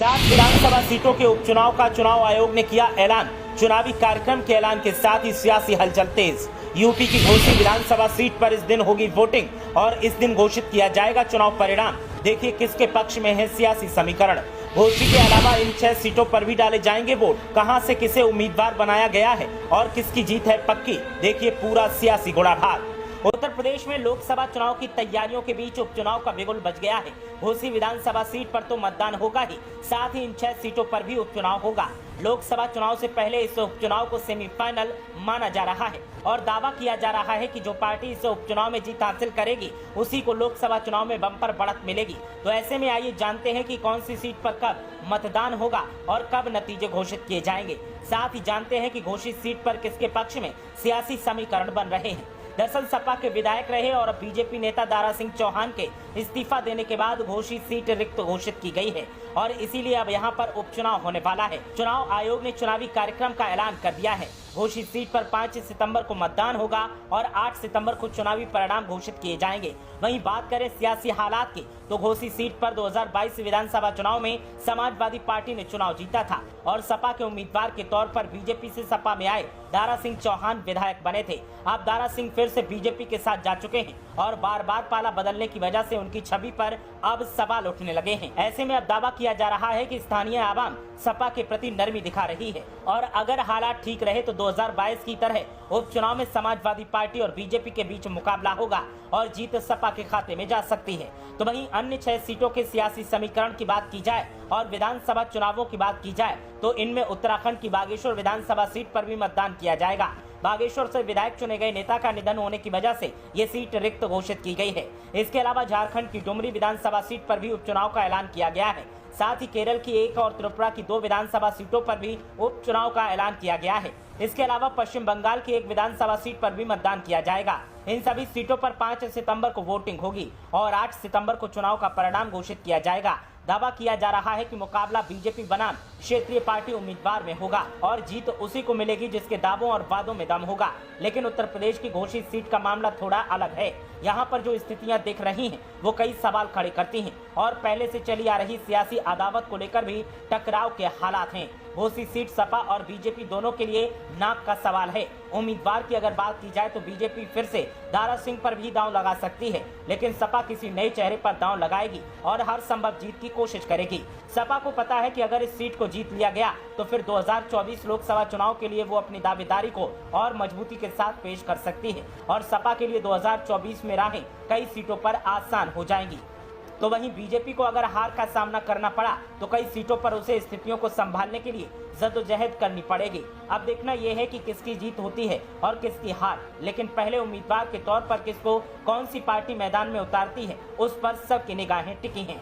7 विधानसभा सीटों के उपचुनाव का चुनाव आयोग ने किया ऐलान। चुनावी कार्यक्रम के ऐलान के साथ ही सियासी हलचल तेज। यूपी की घोसी विधानसभा सीट पर इस दिन होगी वोटिंग और इस दिन घोषित किया जाएगा चुनाव परिणाम। देखिए किसके पक्ष में है सियासी समीकरण। घोसी के अलावा इन 6 सीटों पर भी डाले जाएंगे वोट। कहां से किसे उम्मीदवार बनाया गया है और किसकी जीत है पक्की, देखिए पूरा सियासी गुड़ाभाग। उत्तर प्रदेश में लोकसभा चुनाव की तैयारियों के बीच उपचुनाव का बिगुल बज गया है। घोसी विधानसभा सीट पर तो मतदान होगा ही, साथ ही इन 6 सीटों पर भी उपचुनाव होगा। लोकसभा चुनाव से पहले इस उपचुनाव को सेमीफाइनल माना जा रहा है और दावा किया जा रहा है कि जो पार्टी इस उपचुनाव में जीत हासिल करेगी उसी को लोकसभा चुनाव में बम्पर बढ़त मिलेगी। तो ऐसे में आइए जानते हैं कि कौन सी सीट पर कब मतदान होगा और कब नतीजे घोषित किए जाएंगे। साथ ही जानते हैं कि घोषित सीट पर किसके पक्ष में सियासी समीकरण बन रहे हैं। दरअसल सपा के विधायक रहे और बीजेपी नेता दारा सिंह चौहान के इस्तीफा देने के बाद घोषित सीट रिक्त घोषित की गई है और इसीलिए अब यहां पर उपचुनाव होने वाला है। चुनाव आयोग ने चुनावी कार्यक्रम का ऐलान कर दिया है। घोषित सीट पर 5 सितंबर को मतदान होगा और 8 सितंबर को चुनावी परिणाम घोषित किए जाएंगे। वहीं बात करें सियासी हालात की तो घोसी सीट पर 2022 विधानसभा चुनाव में समाजवादी पार्टी ने चुनाव जीता था और सपा के उम्मीदवार के तौर पर बीजेपी से सपा में आए दारा सिंह चौहान विधायक बने थे। अब दारा सिंह फिर से बीजेपी के साथ जा चुके हैं और बार बार पाला बदलने की वजह से उनकी छवि पर अब सवाल उठने लगे हैं। ऐसे में अब दावा किया जा रहा है कि स्थानीय आवाम सपा के प्रति नरमी दिखा रही है और अगर हालात ठीक रहे तो 2022 की तरह उपचुनाव में समाजवादी पार्टी और बीजेपी के बीच मुकाबला होगा और जीत सपा के खाते में जा सकती है। तो वहीं अन्य 6 सीटों के सियासी समीकरण की बात की जाए और विधानसभा चुनावों की बात की जाए तो इनमें उत्तराखंड की बागेश्वर विधानसभा सीट पर भी मतदान किया जाएगा। बागेश्वर से विधायक चुने गए नेता का निधन होने की वजह से ये सीट रिक्त घोषित की गई है। इसके अलावा झारखंड की डुमरी विधानसभा सीट पर भी उपचुनाव का ऐलान किया गया है। साथ ही केरल की 1 और त्रिपुरा की 2 विधानसभा सीटों पर भी उपचुनाव का ऐलान किया गया है। इसके अलावा पश्चिम बंगाल की 1 विधानसभा सीट पर भी मतदान किया जाएगा। इन सभी सीटों पर 5 सितंबर को वोटिंग होगी और 8 सितंबर को चुनाव का परिणाम घोषित किया जाएगा। दावा किया जा रहा है कि मुकाबला बीजेपी बनाम क्षेत्रीय पार्टी उम्मीदवार में होगा और जीत उसी को मिलेगी जिसके दावों और वादों में दम होगा। लेकिन उत्तर प्रदेश की घोषित सीट का मामला थोड़ा अलग है। यहाँ पर जो स्थितियां दिख रही हैं वो कई सवाल खड़े करती हैं और पहले से चली आ रही सियासी अदावत को लेकर भी टकराव के हालात हैं। घोसी सीट सपा और बीजेपी दोनों के लिए नाक का सवाल है। उम्मीदवार की अगर बात की जाए तो बीजेपी फिर से दारा सिंह पर भी दांव लगा सकती है, लेकिन सपा किसी नए चेहरे पर दांव लगाएगी और हर संभव जीत की कोशिश करेगी। सपा को पता है कि अगर इस सीट को जीत लिया गया तो फिर 2024 लोकसभा चुनाव के लिए वो अपनी दावेदारी को और मजबूती के साथ पेश कर सकती है और सपा के लिए 2024 में राहें कई सीटों पर आसान हो जाएंगी। तो वहीं बीजेपी को अगर हार का सामना करना पड़ा तो कई सीटों पर उसे स्थितियों को संभालने के लिए जद्दोजहद करनी पड़ेगी। अब देखना यह है कि किसकी जीत होती है और किसकी हार, लेकिन पहले उम्मीदवार के तौर पर किसको कौन सी पार्टी मैदान में उतारती है उस पर सबकी निगाहें टिकी हैं।